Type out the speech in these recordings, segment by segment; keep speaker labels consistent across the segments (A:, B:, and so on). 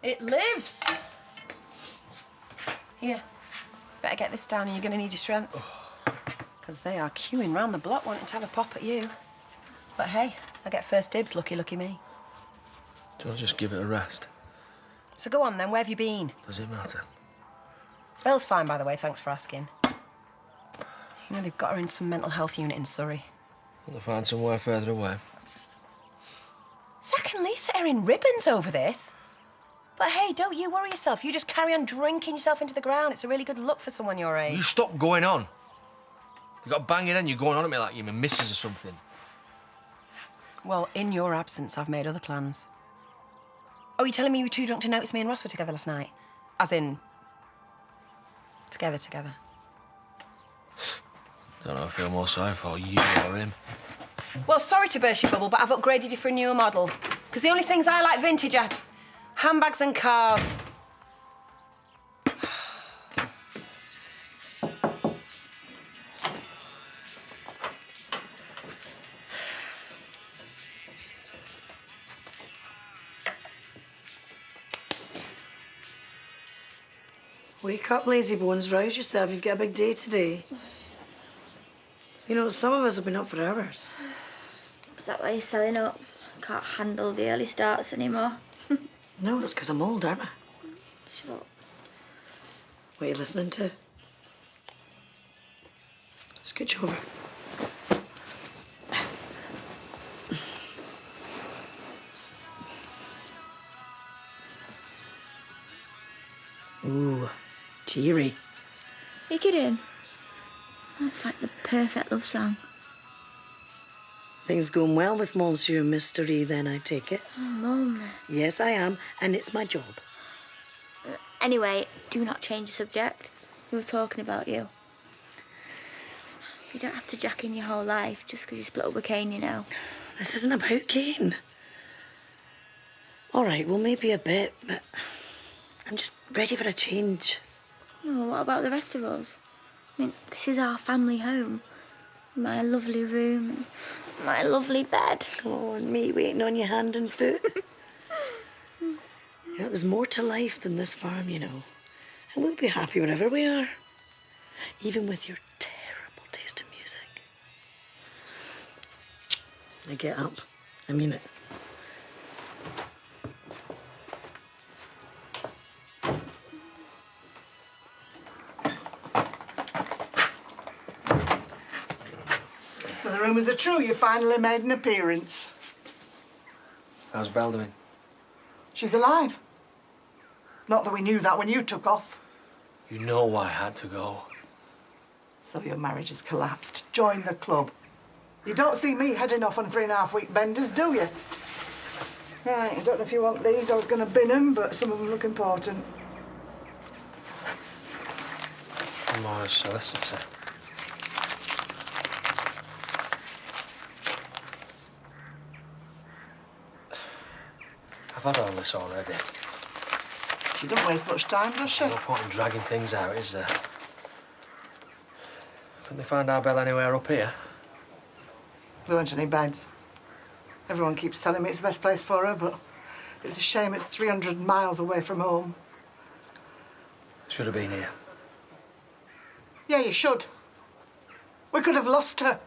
A: It lives. Here, better get this down and you're going to need your strength. Because they are queuing round the block wanting to have a pop at you. But hey, I get first dibs, lucky, lucky me.
B: Do I just give it a rest?
A: So go on then, where have you been?
B: Does it matter?
A: Belle's fine, by the way, thanks for asking. You know, they've got her in some mental health unit in Surrey.
B: Will they find somewhere further away?
A: Zack and Lisa are in ribbons over this. But hey, don't you worry yourself. You just carry on drinking yourself into the ground. It's a really good look for someone your age.
B: You stop going on. You got banging in, you're going on at me like you're my missus or something.
A: Well, in your absence, I've made other plans. Oh, you're telling me you were too drunk to notice me and Ross were together last night? As in... together.
B: Don't know if I feel more sorry for you or him.
A: Well, sorry to burst your bubble, but I've upgraded you for a newer model. Because the only things I like vintage are handbags and cars.
C: Wake up, lazy bones, rouse yourself. You've got a big day today. You know, some of us have been up for hours.
D: Is that why you're selling up? I can't handle the early starts anymore.
C: No, it's because I'm old, aren't I?
D: Shut up.
C: What are you listening to? Scooch over. Ooh, cheery.
D: You kidding? That's like the perfect love song.
C: Things going well with Monsieur Mystery, then, I take it?
D: Oh, Mum.
C: Yes, I am, and it's my job.
D: Anyway, do not change the subject. We were talking about you. You don't have to jack in your whole life just because you split up with Kane, you know.
C: This isn't about Kane. All right, well, maybe a bit, but I'm just ready for a change.
D: No, what about the rest of us? I mean, this is our family home. My lovely room, and my lovely bed.
C: Oh, and me waiting on your hand and foot. You know, there's more to life than this farm, you know. And we'll be happy wherever we are. Even with your terrible taste in music. Now get up. I mean it.
E: So the rumours are true. You finally made an appearance.
B: How's Belle doing?
E: She's alive. Not that we knew that when you took off.
B: You know why I had to go.
E: So your marriage has collapsed. Join the club. You don't see me heading off on 3.5-week benders, do you? Right, I don't know if you want these. I was going to bin them, but some of them look important.
B: I'm more a solicitor. I've had all this already.
E: She doesn't waste much time, does she?
B: No point in dragging things out, is there? Couldn't they find our Belle anywhere up here?
E: There weren't any beds. Everyone keeps telling me it's the best place for her, but it's a shame it's 300 miles away from home.
B: Should have been here.
E: Yeah, you should. We could have lost her.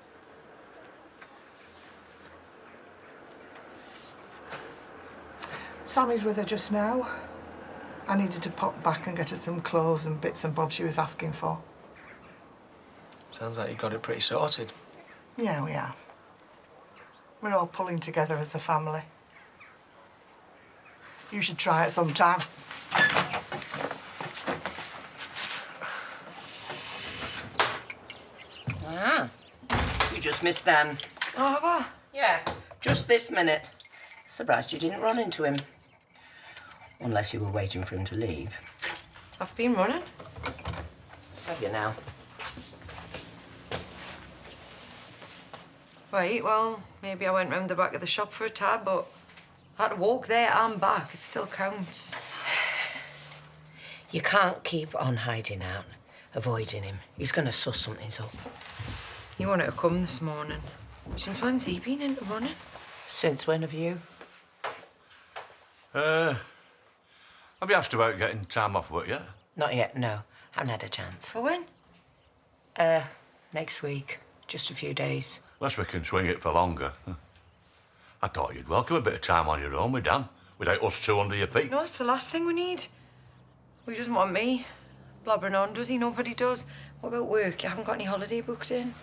E: Sammy's with her just now. I needed to pop back and get her some clothes and bits and bobs she was asking for.
B: Sounds like you got it pretty sorted.
E: Yeah, we have. We're all pulling together as a family. You should try it sometime.
A: Ah, you just missed them.
E: Oh, have I?
A: Yeah, just this minute. Surprised you didn't run into him. Unless you were waiting for him to leave.
F: I've been running.
A: Have you now?
F: Right, well, maybe I went round the back of the shop for a tad, but I had to walk there and back. It still counts.
A: You can't keep on hiding out, avoiding him. He's going to suss something's up.
F: He wanted to come this morning. Since when's he been into running?
A: Since when have you?
G: Have you asked about getting time off work yet?
H: Not yet, no. Haven't had a chance.
F: For when?
H: Next week. Just a few days.
G: Unless we can swing it for longer. I thought you'd welcome a bit of time on your own with Dan, without us two under your feet.
F: No, it's the last thing we need. He doesn't want me blobbering on, does he? Nobody does. What about work? You haven't got any holiday booked in?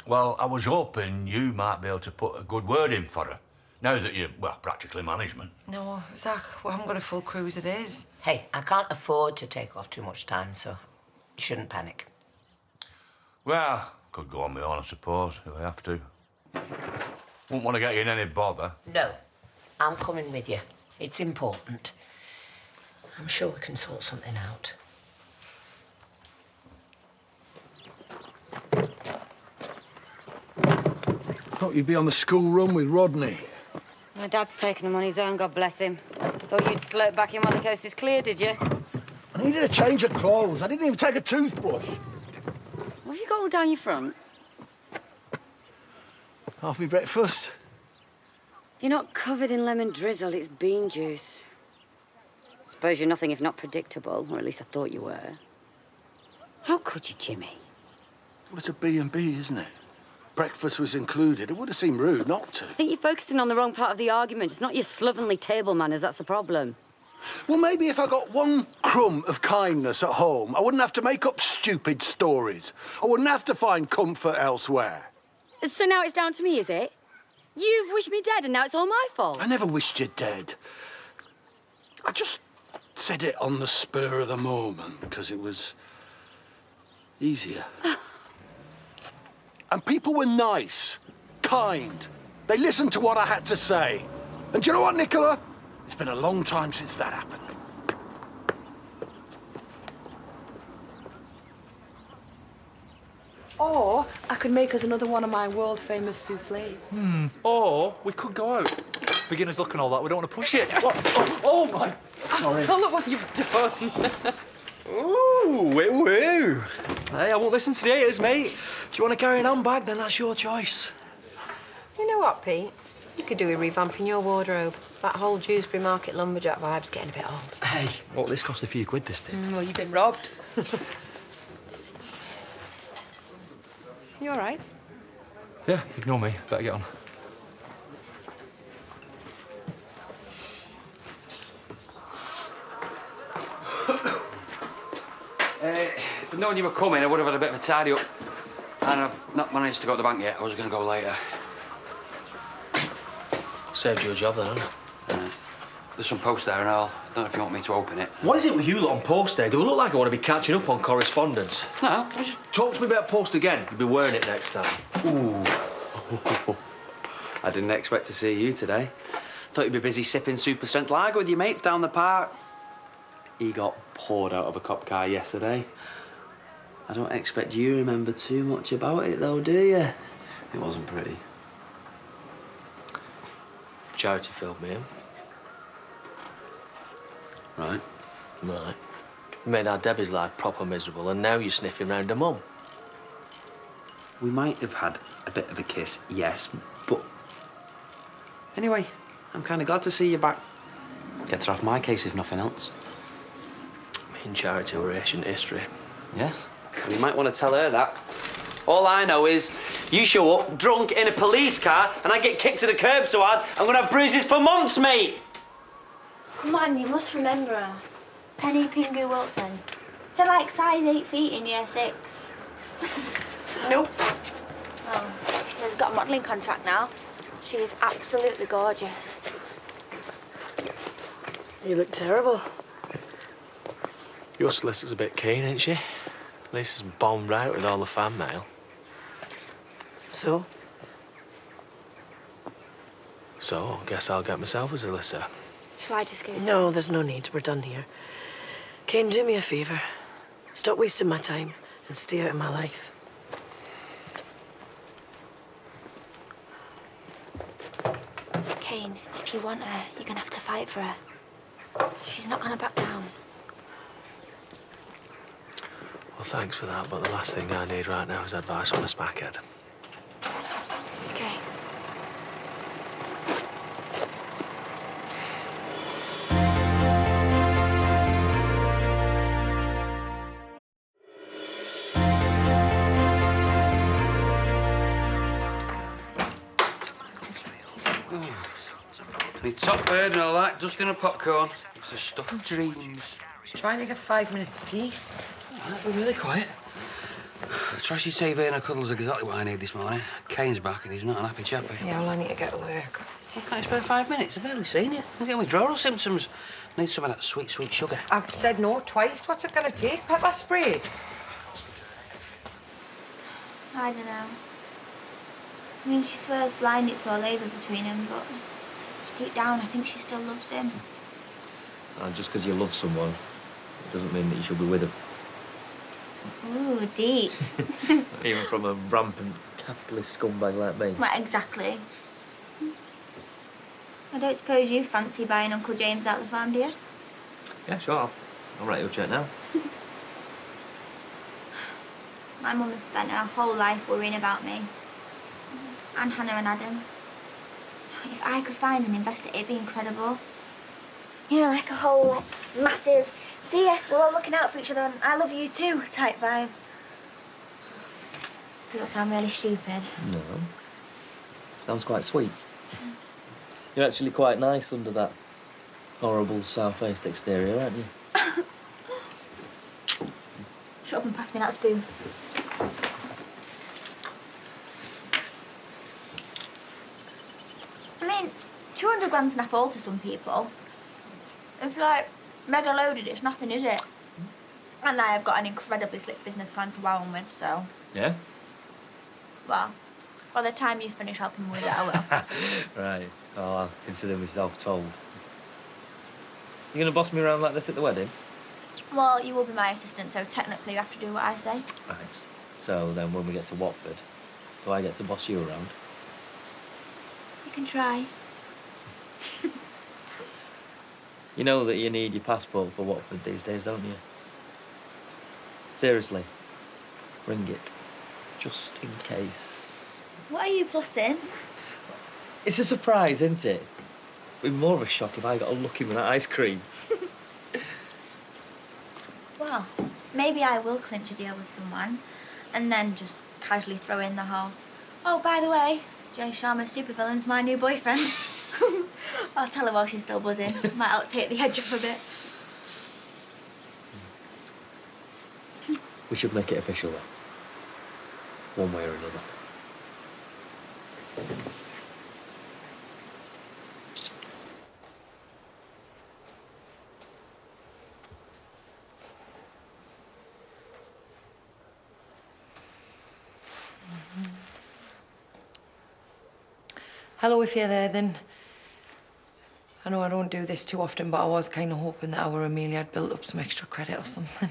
G: Well, I was hoping you might be able to put a good word in for her, now that you're, well, practically management.
F: No, Zach, we haven't got a full crew as it is.
H: Hey, I can't afford to take off too much time, so you shouldn't panic.
G: Well, could go on my own, I suppose, if I have to. Wouldn't want to get you in any bother.
H: No, I'm coming with you. It's important. I'm sure we can sort something out.
I: Thought you'd be on the school run with Rodney.
J: My dad's taken him on his own, God bless him. Thought you'd slurp back in while the coast is clear, did you?
I: I needed a change of clothes. I didn't even take a toothbrush.
J: What have you got all down your front?
I: Half me breakfast.
J: You're not covered in lemon drizzle, it's bean juice. Suppose you're nothing if not predictable, or at least I thought you were. How could you, Jimmy?
I: Well, it's a B&B, isn't it? Breakfast was included. It would have seemed rude not to.
J: I think you're focusing on the wrong part of the argument. It's not your slovenly table manners, that's the problem.
I: Well, maybe if I got one crumb of kindness at home, I wouldn't have to make up stupid stories. I wouldn't have to find comfort elsewhere.
J: So now it's down to me, is it? You've wished me dead and now it's all my fault.
I: I never wished you dead. I just said it on the spur of the moment because it was easier. And people were nice, kind. They listened to what I had to say. And do you know what, Nicola? It's been a long time since that happened.
A: Or I could make us another one of my world-famous soufflés.
B: Or we could go out. Beginner's luck and all that. We don't want to push it. Oh my! Sorry.
A: Oh, look what you've done.
B: Ooh, woo woo. Hey, I won't listen to the haters, mate. If you want to carry an handbag, then that's your choice.
A: You know what, Pete? You could do with revamping your wardrobe. That whole Dewsbury Market lumberjack vibe's getting a bit old.
B: Hey, what this cost a few quid, this thing?
A: Well, you've been robbed. You all right?
B: Yeah, ignore me. Better get on.
K: If I'd known you were coming, I would have had a bit of a tidy up. And I've not managed to go to the bank yet. I was going to go later.
B: Saved you a job then, hasn't it?
K: There's some post there and all. I don't know if you want me to open it.
B: What is it with you lot on post day? Do I look like I want to be catching up on correspondence?
K: No.
B: Just talk to me about post again. You'll be wearing it next time.
K: Ooh. I didn't expect to see you today. Thought you'd be busy sipping super strength lager with your mates down the park. He got poured out of a cop car yesterday. I don't expect you to remember too much about it, though, do you? It wasn't pretty.
B: Charity filled me in.
K: Right.
B: Right. You made our Debbie's life proper miserable, and now you're sniffing round her mum.
K: We might have had a bit of a kiss, yes, but... Anyway, I'm kind of glad to see you back. Gets her off my case, if nothing else.
B: Me and Charity were ancient history.
K: Yeah? You might want to tell her that. All I know is you show up drunk in a police car and I get kicked to the curb so hard I'm going to have bruises for months, mate!
D: Come on, you must remember her. Penny Pingu Wilson. They're like size 8 feet in year 6.
A: Nope.
D: Oh, she's got a modelling contract now. She is absolutely gorgeous.
A: You look terrible.
B: Your solicitor's a bit keen, ain't she? Lisa's bombed out with all the fan mail.
A: So?
B: So, I guess I'll get myself a solicitor.
D: Shall I just go?
A: No, there's no need. We're done here. Kane, do me a favour. Stop wasting my time and stay out of my life.
D: Kane, if you want her, you're gonna have to fight for her. She's not gonna back down.
B: Well, thanks for that, but the last thing I need right now is advice on a smackhead.
D: Okay.
K: Me top bird and all that, dusting a popcorn. It's the stuff of dreams.
F: Just trying to get 5 minutes peace.
K: All right, we're really quiet. Trashy TV and a cuddle's exactly what I need this morning. Kane's back and he's not an happy chappy.
F: Yeah, well, I need to get to work.
K: Why can't you spare 5 minutes? I've barely seen you. I'm getting withdrawal symptoms. I need some of that sweet, sweet sugar.
F: I've said no twice. What's it gonna take? Pepper spray?
D: I don't know. I mean, she swears blind it's all over between them, but deep down, I think she still loves him.
B: And just because you love someone, it doesn't mean that you should be with them.
D: Ooh, deep.
B: Even from a rampant capitalist scumbag like me.
D: Right, exactly. I don't suppose you fancy buying Uncle James out the farm, do you?
B: Yeah, sure. I'll write you a check now.
D: My mum has spent her whole life worrying about me. And Hannah and Adam. If I could find an investor, it'd be incredible. You know, like a whole, like, massive, see ya, we're all looking out for each other and I love you too type vibe. Does that sound really stupid?
B: No. Sounds quite sweet. You're actually quite nice under that horrible south-faced exterior, aren't you?
D: Shut up and pass me that spoon. I mean, 200 grand's an apple to some people. If you're, like, mega loaded, it's nothing, is it? And I have got an incredibly slick business plan to wow them with, so...
B: Yeah?
D: Well, by the time you finish helping me with it, I will.
B: Right. Oh, I'll consider myself told. You gonna boss me around like this at the wedding?
D: Well, you will be my assistant, so technically you have to do what I say.
B: Right. So then when we get to Watford, do I get to boss you around?
D: You can try.
B: You know that you need your passport for Watford these days, don't you? Seriously. Bring it. Just in case.
D: What are you plotting?
B: It's a surprise, isn't it? It'd be more of a shock if I got unlucky with that ice cream.
D: Well, maybe I will clinch a deal with someone and then just casually throw in the whole, oh, by the way, Jay Sharma's supervillain's my new boyfriend. I'll tell her while she's still buzzing. Might help take the edge off a bit.
B: We should make it official then. One way or another.
F: Hello, if you're there, then. I know I don't do this too often, but I was kind of hoping that our Amelia had built up some extra credit or something.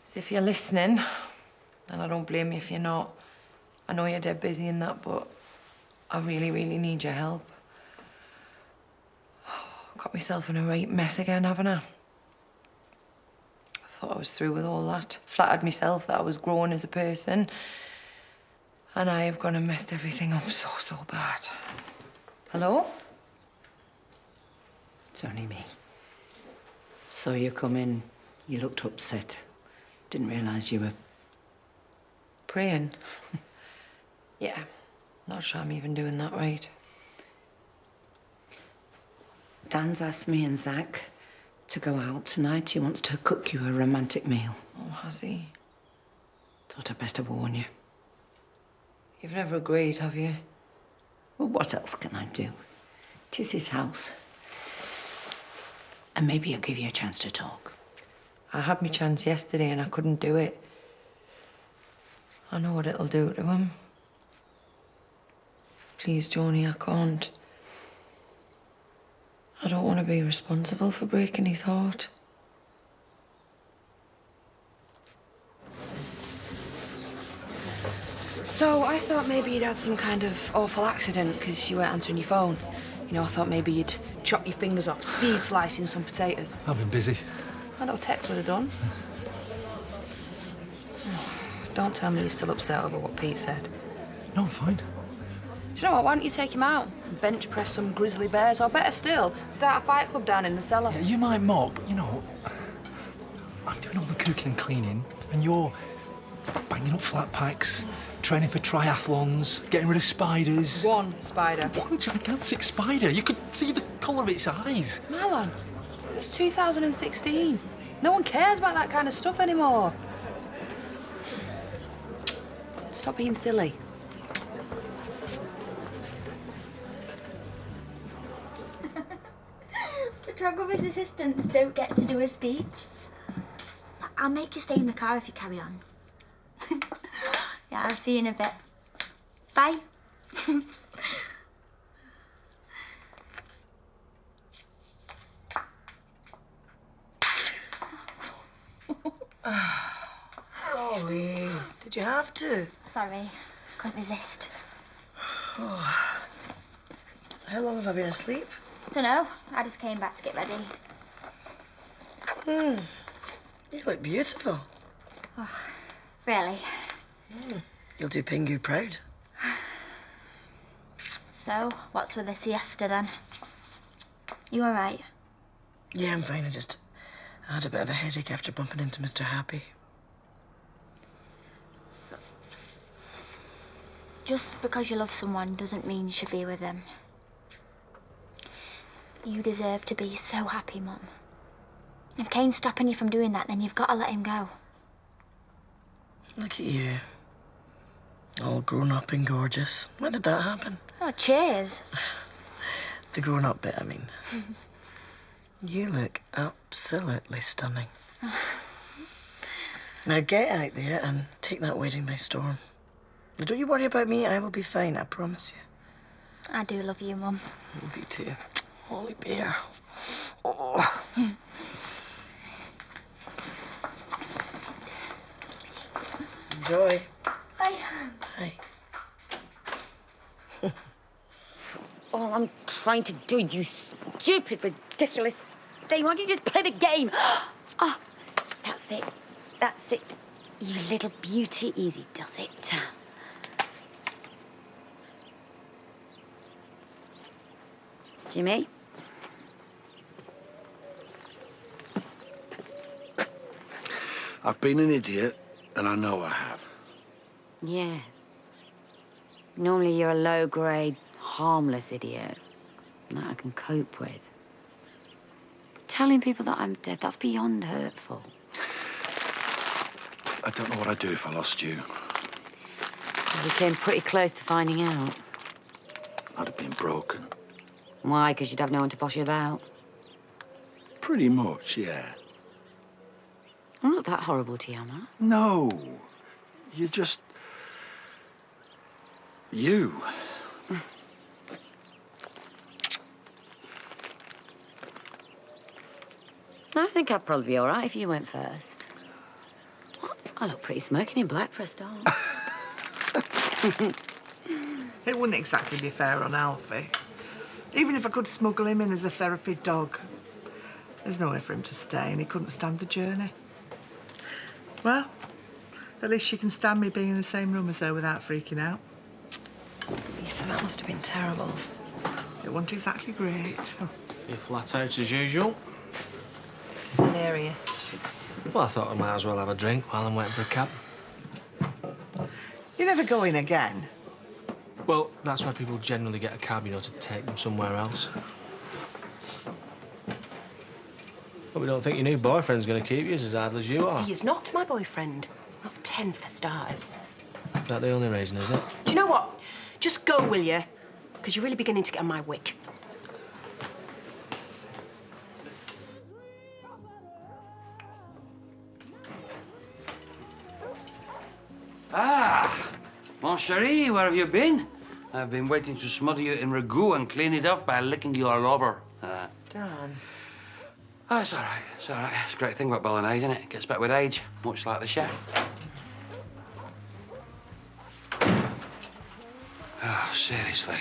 F: So if you're listening, and I don't blame you if you're not, I know you're dead busy in that, but I really, really need your help. Got myself in a right mess again, haven't I? I thought I was through with all that. Flattered myself that I was growing as a person. And I have gone and messed everything up so, so bad. Hello?
H: It's only me. Saw you come in. You looked upset. Didn't realise you were...
F: Praying? Yeah. Not sure I'm even doing that right.
H: Dan's asked me and Zach to go out tonight. He wants to cook you a romantic meal.
F: Oh, has he?
H: Thought I'd best warn you.
F: You've never agreed, have you?
H: Well, what else can I do? 'Tis his house. And maybe he'll give you a chance to talk.
F: I had my chance yesterday and I couldn't do it. I know what it'll do to him. Please, Joni, I can't. I don't want to be responsible for breaking his heart.
A: So I thought maybe you'd had some kind of awful accident because you weren't answering your phone. You know, I thought maybe you'd chop your fingers off speed slicing some potatoes.
L: I've been busy.
A: A little text would have done. Don't tell me you're still upset over what Pete said.
L: No, I'm fine.
A: Do you know what? Why don't you take him out? Bench press some grizzly bears, or better still, start a fight club down in the cellar.
L: Yeah, you might mock, but you know, I'm doing all the cooking and cleaning, and you're Banging up flat packs, training for triathlons, getting rid of spiders.
F: One spider.
L: One gigantic spider. You could see the colour of its eyes.
F: Marlon, it's 2016. No one cares about that kind of stuff anymore. Stop being silly.
D: Photographer's assistants don't get to do a speech. I'll make you stay in the car if you carry on. Yeah, I'll see you in a bit. Bye.
C: Ollie, did you have to?
D: Sorry, couldn't resist.
C: Oh. How long have I been asleep?
D: Dunno, I just came back to get ready.
C: You look beautiful.
D: Oh, really?
C: You'll do Pingu proud.
D: So, what's with the siesta then? You all right?
C: Yeah, I'm fine. I had a bit of a headache after bumping into Mr. Happy.
D: Just because you love someone doesn't mean you should be with them. You deserve to be so happy, Mum. If Kane's stopping you from doing that, then you've got to let him go.
C: Look at you. All grown up and gorgeous. When did that happen?
D: Oh, cheers.
C: The grown up bit, I mean. You look absolutely stunning. Now get out there and take that wedding by storm. Now, don't you worry about me. I will be fine, I promise you.
D: I do love you, Mum.
C: Love you too. Holy bear. Oh. Enjoy.
D: Bye.
C: Bye.
J: All I'm trying to do, you stupid, ridiculous thing. Why don't you just play the game? Oh, that's it. That's it. You little beauty. Easy does it. Jimmy?
I: I've been an idiot, and I know I have.
J: Yeah. Normally you're a low-grade, harmless idiot. That I can cope with. But telling people that I'm dead, that's beyond hurtful.
I: I don't know what I'd do if I lost you.
J: We came pretty close to finding out.
I: I'd have been broken.
J: Why? Because you'd have no one to boss you about?
I: Pretty much, yeah.
J: I'm not that horrible to you, am I?
I: No. You're just... you.
J: I think I'd probably be all right if you went first. What? I look pretty smoking in black for a start.
E: It wouldn't exactly be fair on Alfie. Even if I could smuggle him in as a therapy dog, there's nowhere for him to stay and he couldn't stand the journey. Well, at least she can stand me being in the same room as her without freaking out.
A: Lisa, that must have been terrible.
E: It wasn't exactly great.
M: You're flat out as usual.
A: Still here, are you?
M: Well, I thought I might as well have a drink while I'm waiting for a cab.
E: You never go in again.
M: Well, that's why people generally get a cab, you know, to take them somewhere else. But we don't think your new boyfriend's going to keep you as idle as you are.
A: He is not my boyfriend. Not 10 for starters.
M: Is that the only reason, is it?
A: Do you know what? Just go, will you? Because you're really beginning to get on my wick.
N: Ah, mon chéri, where have you been? I've been waiting to smother you in ragu and clean it up by licking you all over.
F: Dan.
N: Oh, it's all right. It's all right. It's a great thing about bolognese, isn't it? It gets better with age, much like the chef. Oh, seriously.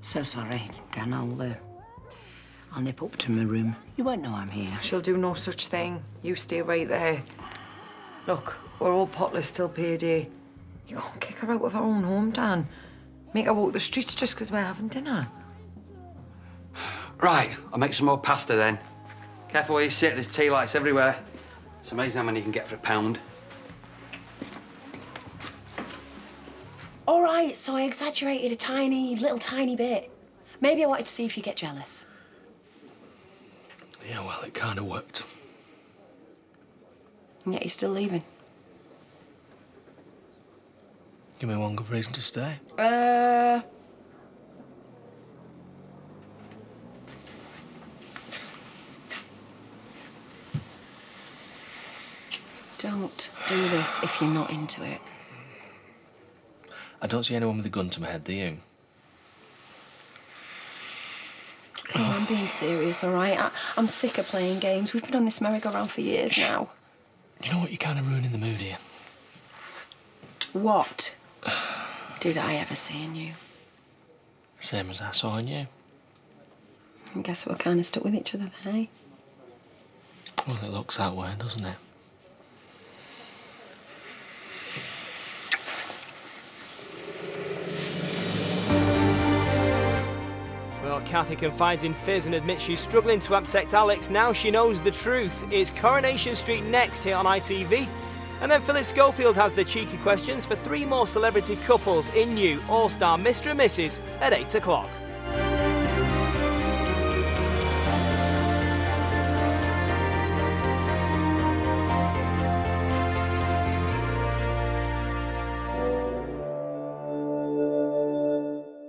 H: So sorry, Dan. I'll nip up to my room. You won't know I'm here.
F: She'll do no such thing. You stay right there. Look, we're all potless till payday. You can't kick her out of her own home, Dan. Make her walk the streets just because we're having dinner.
N: Right, I'll make some more pasta then. Careful where you sit, there's tea lights everywhere. It's amazing how many you can get for £1.
A: All right, so I exaggerated a little tiny bit. Maybe I wanted to see if you get jealous.
M: Yeah, well, it kind of worked.
A: And yet you're still leaving.
M: Give me one good reason to stay.
A: Don't do this if you're not into it.
M: I don't see anyone with a gun to my head, do you?
A: Come on, I'm being serious, all right? I'm sick of playing games. We've been on this merry-go-round for years now.
M: Do you know what? You're kind of ruining the mood here.
A: What did I ever see in you?
M: Same as I saw in you.
A: I guess we're kind of stuck with each other then, eh?
M: Well, it looks that way, doesn't it?
O: Well, Kathy confides in Fizz and admits she's struggling to accept Alex now she knows the truth. It's Coronation Street next here on ITV. And then Philip Schofield has the cheeky questions for 3 more celebrity couples in new All-Star Mr. and Mrs. at 8 o'clock.